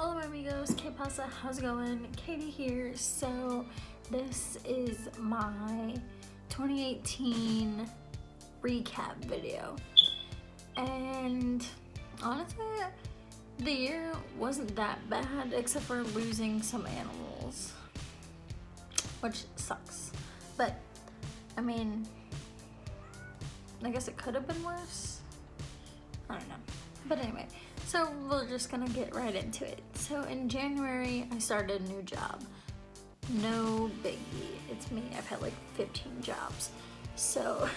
Hola amigos, ¿qué pasa? How's it going? Katie here. So this is my 2018 recap video, and honestly the year wasn't that bad except for losing some animals, which sucks, but I mean, I guess it could have been worse. I don't know. But anyway, so we're just gonna get right into it. So in January, I started a new job. No biggie, it's me. I've had like 15 jobs. So,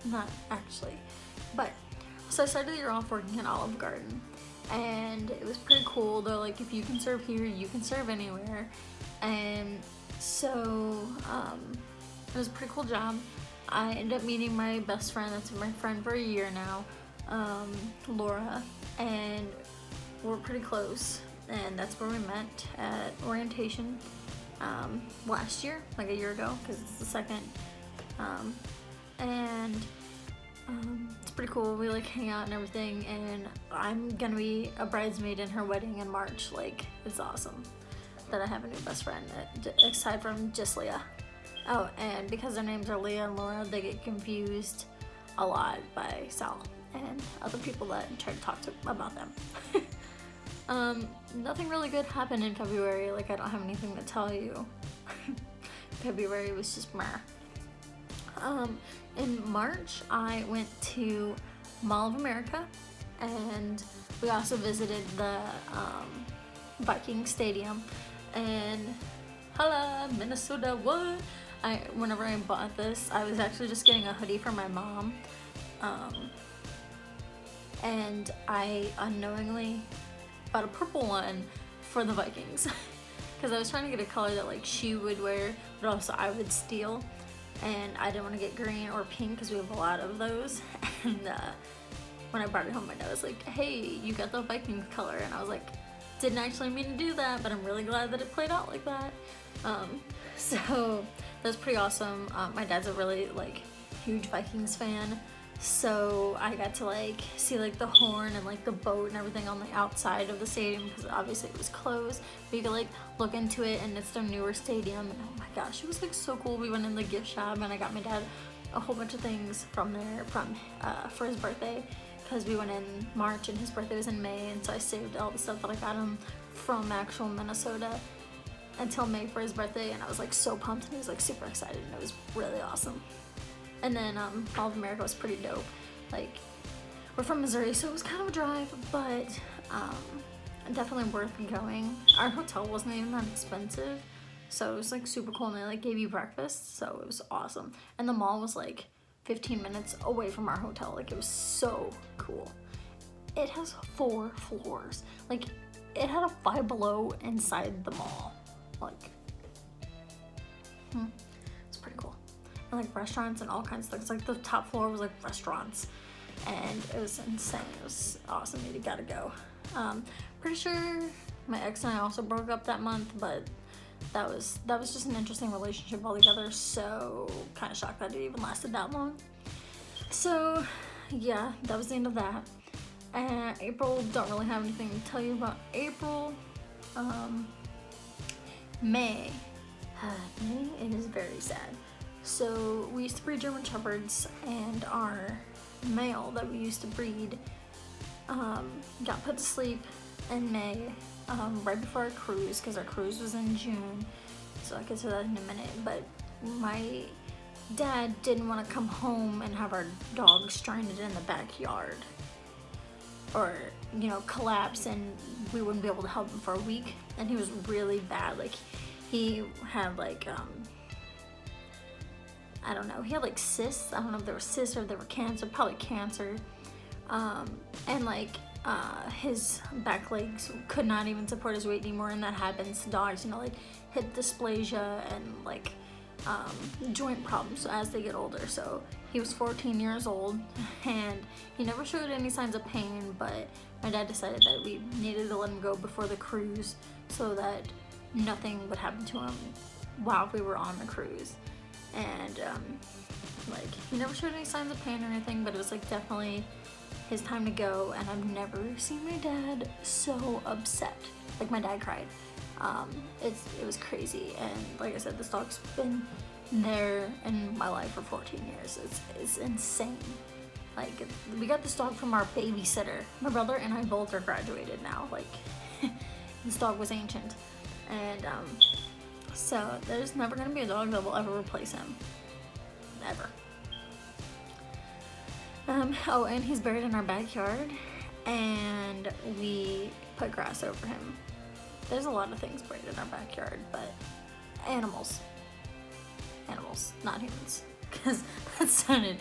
not actually. But, so I started the year off working at Olive Garden. And it was pretty cool. They're like, if you can serve here, you can serve anywhere. And so, it was a pretty cool job. I ended up meeting my best friend, that's been my friend for a year now. Laura, and we're pretty close, and that's where we met at orientation last year, like a year ago, because it's the second, and it's pretty cool. We like hang out and everything, and I'm gonna be a bridesmaid in her wedding in March. Like, it's awesome that I have a new best friend, aside from just Leah. Oh, and because their names are Leah and Laura, they get confused a lot by Sal and other people that try to talk to about them. Nothing really good happened in February. Like, I don't have anything to tell you. February was just meh. In March, I went to Mall of America, and we also visited the Viking Stadium. And holla, Minnesota, what? Whenever I bought this, I was actually just getting a hoodie for my mom. And I unknowingly bought a purple one for the Vikings because I was trying to get a color that like she would wear, but also I would steal, and I didn't want to get green or pink because we have a lot of those. And when I brought it home, my dad was like, "Hey, you got the Vikings color," and I was like, "Didn't actually mean to do that, but I'm really glad that it played out like that." So that was pretty awesome. My dad's a really like huge Vikings fan. So I got to like see like the horn and like the boat and everything on the outside of the stadium, because obviously it was closed, but you could like look into it, and it's their newer stadium, and oh my gosh, it was like so cool. We went in the gift shop, and I got my dad a whole bunch of things from there for his birthday, because we went in March and his birthday was in May, and so I saved all the stuff that I got him from actual Minnesota until May for his birthday, and I was like so pumped, and he was like super excited, and it was really awesome. And then Mall of America was pretty dope. Like, we're from Missouri, so it was kind of a drive, but definitely worth going. Our hotel wasn't even that expensive, so it was like super cool, and they like gave you breakfast, so it was awesome. And the mall was like 15 minutes away from our hotel. Like, it was so cool. It has 4 floors. Like, it had a Five Below inside the mall. Like, it's pretty cool. And like restaurants and all kinds of things. Like, the top floor was like restaurants, and it was insane. It was awesome. You gotta go. Pretty sure my ex and I also broke up that month, but that was just an interesting relationship altogether. So kind of shocked that it even lasted that long. So yeah, that was the end of that. And April, don't really have anything to tell you about April. May, it is very sad. So we used to breed German Shepherds, and our male that we used to breed got put to sleep in May, right before our cruise, because our cruise was in June, so I'll get to that in a minute. But my dad didn't want to come home and have our dog stranded in the backyard, or, you know, collapse, and we wouldn't be able to help him for a week. And he was really bad. Like, he had like I don't know, he had like cysts. I don't know if they were cysts or if they were cancer, probably cancer. And like his back legs could not even support his weight anymore, and that happens to dogs, you know, like hip dysplasia and like joint problems as they get older. So he was 14 years old, and he never showed any signs of pain, but my dad decided that we needed to let him go before the cruise so that nothing would happen to him while we were on the cruise. And like, he never showed any signs of pain or anything, but it was like definitely his time to go, and I've never seen my dad so upset. Like my dad cried. It was crazy, and like I said, this dog's been there in my life for 14 years. It's insane. Like, we got this dog from our babysitter. My brother and I both are graduated now. Like, this dog was ancient. And, so there's never gonna be a dog that will ever replace him. Ever. Oh, and he's buried in our backyard, and we put grass over him. There's a lot of things buried in our backyard, but animals, not humans, because that sounded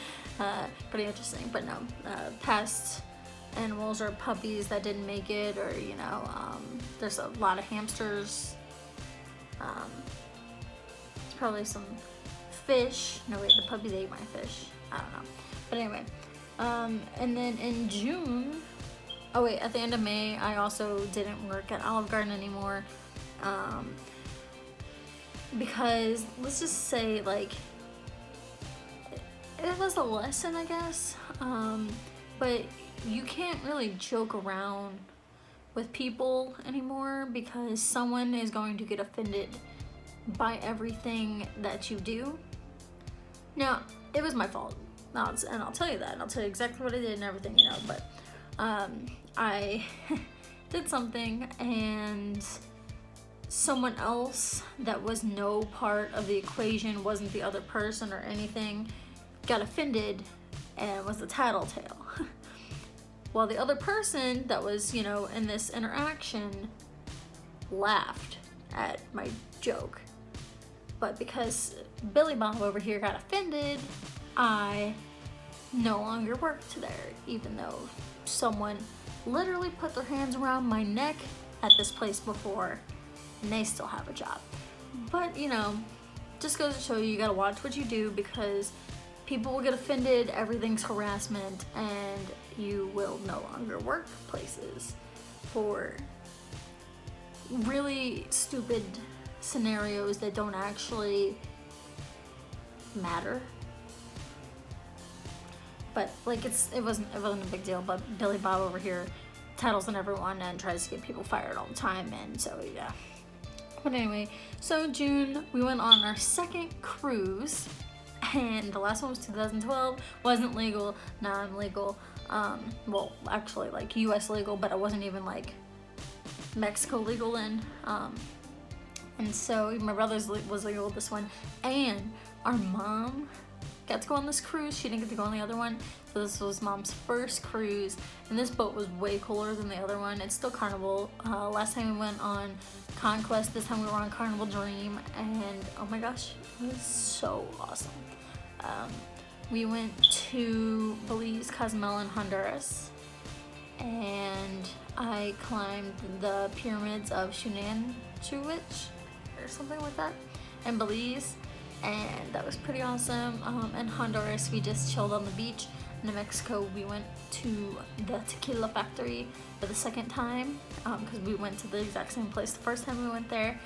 pretty interesting. But no, past animals or puppies that didn't make it, or you know, there's a lot of hamsters. It's probably some fish. No wait, the puppies ate my fish. I don't know. But anyway, and then in June, oh wait, at the end of May, I also didn't work at Olive Garden anymore. Because let's just say, like, it was a lesson, I guess. But you can't really joke around with people anymore, because someone is going to get offended by everything that you do. Now, it was my fault. And I'll tell you that. I'll tell you exactly what I did and everything, you know. But I did something, and someone else that was no part of the equation, wasn't the other person or anything, got offended and was the tattletale. While the other person that was, you know, in this interaction laughed at my joke. But because Billy Bob over here got offended, I no longer worked there, even though someone literally put their hands around my neck at this place before, and they still have a job. But, you know, just goes to show you gotta watch what you do, because people will get offended, everything's harassment, and you will no longer work places for really stupid scenarios that don't actually matter. But like, it wasn't a big deal. But Billy Bob over here tattles on everyone and tries to get people fired all the time, and so yeah. But anyway, so June we went on our second cruise, and the last one was 2012. Wasn't legal. Now I'm legal. Well, actually, like U.S. legal, but I wasn't even like Mexico legal then. And so my brother's was legal this one, and our mom got to go on this cruise. She didn't get to go on the other one, so this was mom's first cruise, and this boat was way cooler than the other one. It's still Carnival. Last time we went on Conquest, this time we were on Carnival Dream, and oh my gosh, it was so awesome. We went to Belize, Cozumel, and Honduras, and I climbed the pyramids of Chunanchuwich or something like that in Belize, and that was pretty awesome. In Honduras, we just chilled on the beach. In Mexico, we went to the tequila factory for the second time, because we went to the exact same place the first time we went there.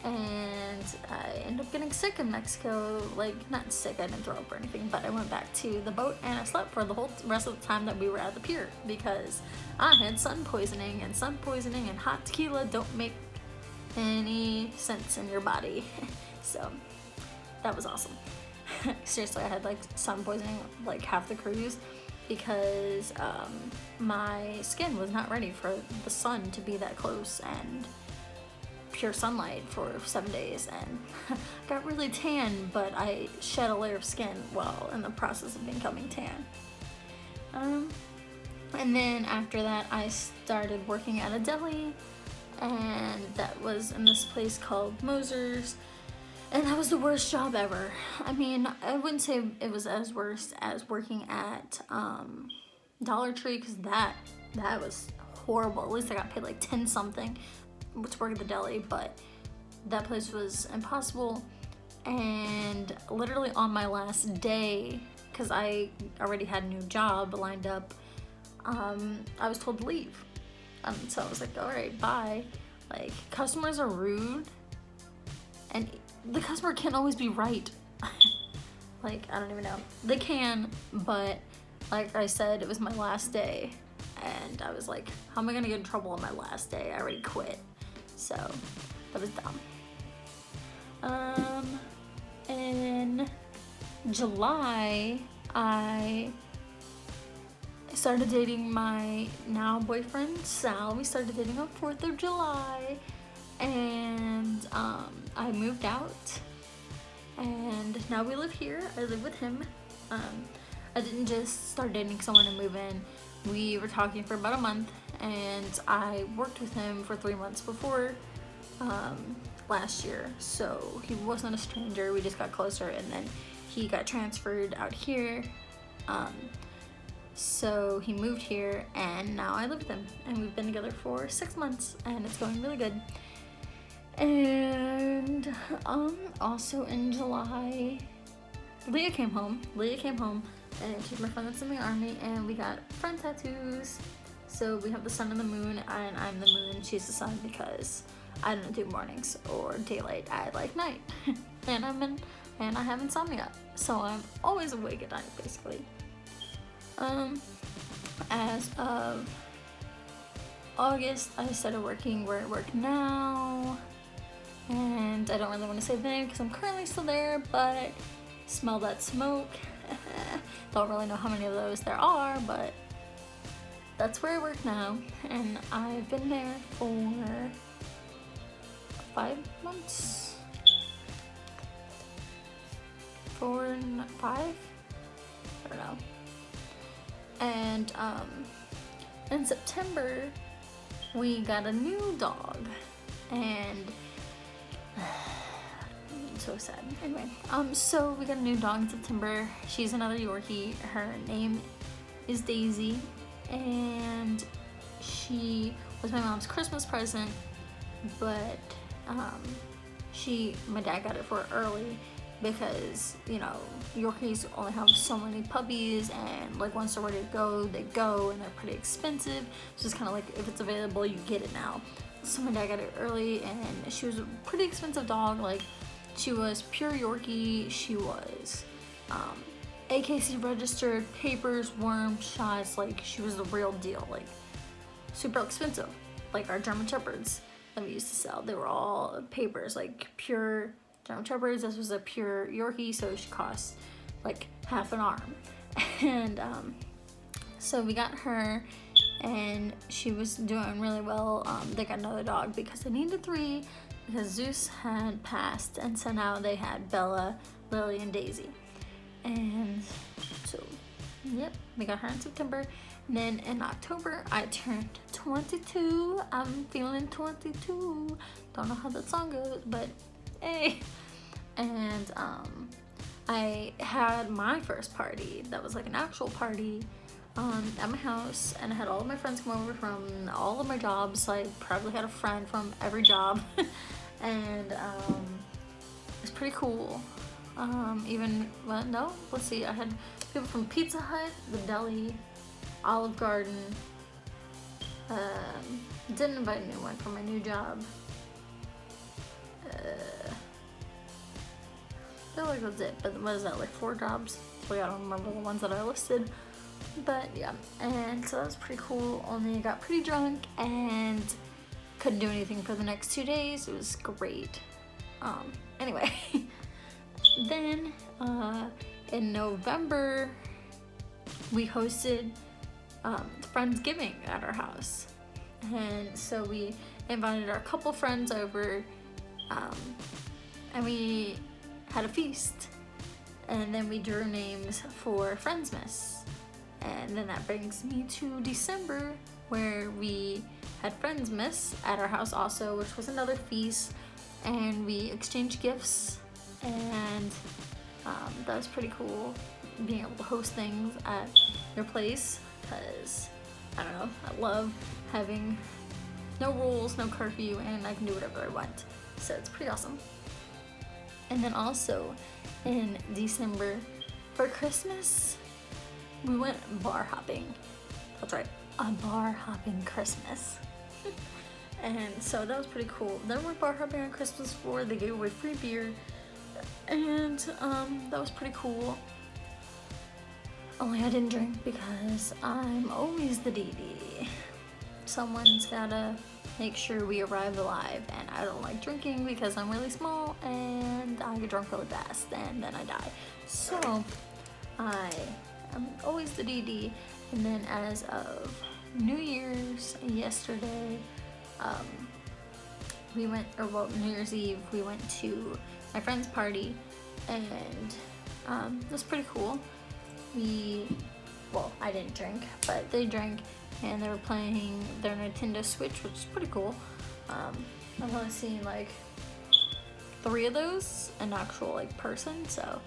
And I ended up getting sick in Mexico. Like, not sick, I didn't throw up or anything, but I went back to the boat and I slept for the whole rest of the time that we were at the pier, because I had sun poisoning, and sun poisoning and hot tequila don't make any sense in your body. So that was awesome. Seriously, I had like sun poisoning like half the cruise, because my skin was not ready for the sun to be that close and pure sunlight for 7 days, and got really tan, but I shed a layer of skin while in the process of becoming tan. And then after that, I started working at a deli, and that was in this place called Moser's, and that was the worst job ever. I mean, I wouldn't say it was as worse as working at Dollar Tree, because that was horrible. At least I got paid like 10 something to work at the deli, but that place was impossible. And literally on my last day, because I already had a new job lined up, I was told to leave. So I was like, all right, bye. Like, customers are rude, and the customer can't always be right. Like, I don't even know. They can, but like I said, it was my last day, and I was like, how am I gonna get in trouble on my last day? I already quit. So that was dumb. In July, I started dating my now boyfriend, Sal. We started dating on 4th of July, and I moved out, and now we live here. I live with him. I didn't just start dating someone and move in. We were talking for about a month, and I worked with him for 3 months before last year, so he wasn't a stranger. We just got closer, and then he got transferred out here. So he moved here, and now I live with him, and we've been together for 6 months, and it's going really good. And also in July, Leah came home, and she's my friend that's in the army, and we got friend tattoos. So we have the sun and the moon, and I'm the moon, she's the sun, because I don't do mornings or daylight. I like night, and I have insomnia, so I'm always awake at night, basically. As of August, I started working where I work now, and I don't really want to say the name because I'm currently still there, but smell that smoke. Don't really know how many of those there are, but that's where I work now, and I've been there for 5 months. 4 and 5? I don't know. And in September, we got a new dog, and so sad. Anyway, so we got a new dog in September. She's another Yorkie. Her name is Daisy, and she was my mom's Christmas present, but my dad got it for her early because, you know, Yorkies only have so many puppies, and like once they're ready to go, they go, and they're pretty expensive. So it's kind of like, if it's available, you get it now. So my dad got it early, and she was a pretty expensive dog. Like, she was pure Yorkie. She was AKC registered, papers, worm shots. Like, she was the real deal. Like, super expensive. Like our German Shepherds that we used to sell, they were all papers, like pure German Shepherds. This was a pure Yorkie, so she cost like half an arm. And so we got her, and she was doing really well. They got another dog because they needed 3, because Zeus had passed, and so now they had Bella, Lily, and Daisy. And so, yep, we got her in September. And then in October, I turned 22. I'm feeling 22. Don't know how that song goes, but hey. And I had my first party that was like an actual party at my house, and I had all of my friends come over from all of my jobs. So I probably had a friend from every job. And it was pretty cool. Let's see, I had people from Pizza Hut, the deli, Olive Garden. Didn't invite anyone from my new job. I feel like that's it, but what is that, like 4 jobs? So I don't remember the ones that I listed. But yeah, and so that was pretty cool. Only got pretty drunk and couldn't do anything for the next 2 days. It was great. Anyway, then in November, we hosted Friendsgiving at our house. And so we invited our couple friends over, and we had a feast. And then we drew names for Friendsmas. And then that brings me to December, where we had Friendsmas at our house also, which was another feast. And we exchanged gifts, and that was pretty cool, being able to host things at your place, because I don't know, I love having no rules, no curfew, and I can do whatever I want. So it's pretty awesome. And then also in December for Christmas, we went bar hopping. That's right, a bar hopping Christmas. And so that was pretty cool. Then we bar hopping on Christmas before. They gave away free beer, and that was pretty cool. Only I didn't drink because I'm always the DD. someone's gotta make sure we arrive alive, and I don't like drinking because I'm really small and I get drunk really fast and then I die. So I am always the DD. And then as of New Year's yesterday, New Year's Eve, we went to my friend's party, and it was pretty cool. I didn't drink, but they drank, and they were playing their Nintendo Switch, which is pretty cool. I've only seen like 3 of those, an actual like person, so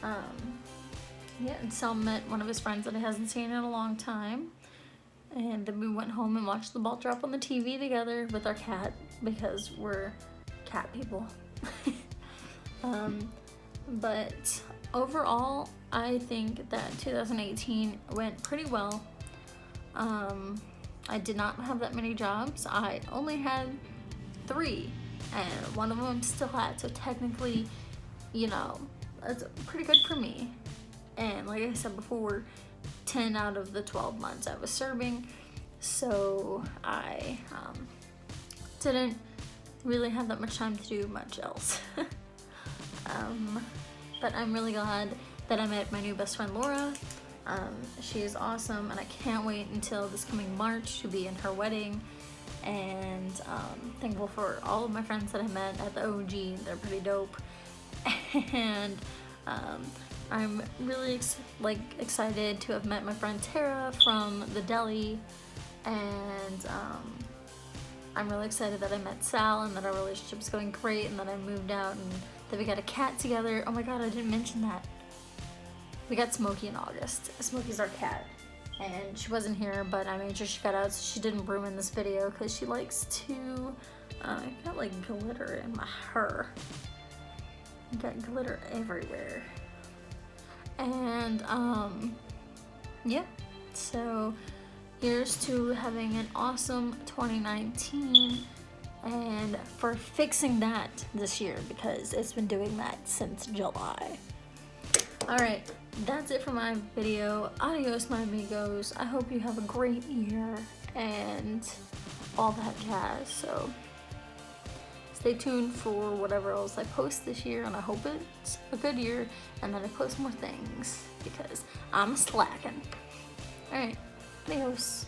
yeah. And Sam met one of his friends that he hasn't seen in a long time, and then we went home and watched the ball drop on the TV together with our cat, because we're cat people. But overall, I think that 2018 went pretty well. I did not have that many jobs. I only had 3, and one of them still had, so technically, you know, that's pretty good for me. And like I said before, 10 out of the 12 months I was serving, so I didn't really have that much time to do much else. But I'm really glad that I met my new best friend Laura. She is awesome, and I can't wait until this coming March to be in her wedding. And thankful for all of my friends that I met at the OG. They're pretty dope. And I'm really excited to have met my friend Tara from the deli, and I'm really excited that I met Sal and that our relationship's going great, and that I moved out and that we got a cat together. Oh my god, I didn't mention that. We got Smokey in August. Smokey's our cat, and she wasn't here, but I made sure she got out so she didn't ruin this video, because she likes to got like glitter in my hair. Got glitter everywhere. And yeah, so here's to having an awesome 2019, and for fixing that this year, because it's been doing that since July. Alright, that's it for my video. Adios, my amigos. I hope you have a great year and all that jazz. So stay tuned for whatever else I post this year, and I hope it's a good year and that I post more things, because I'm slacking. Alright, adios.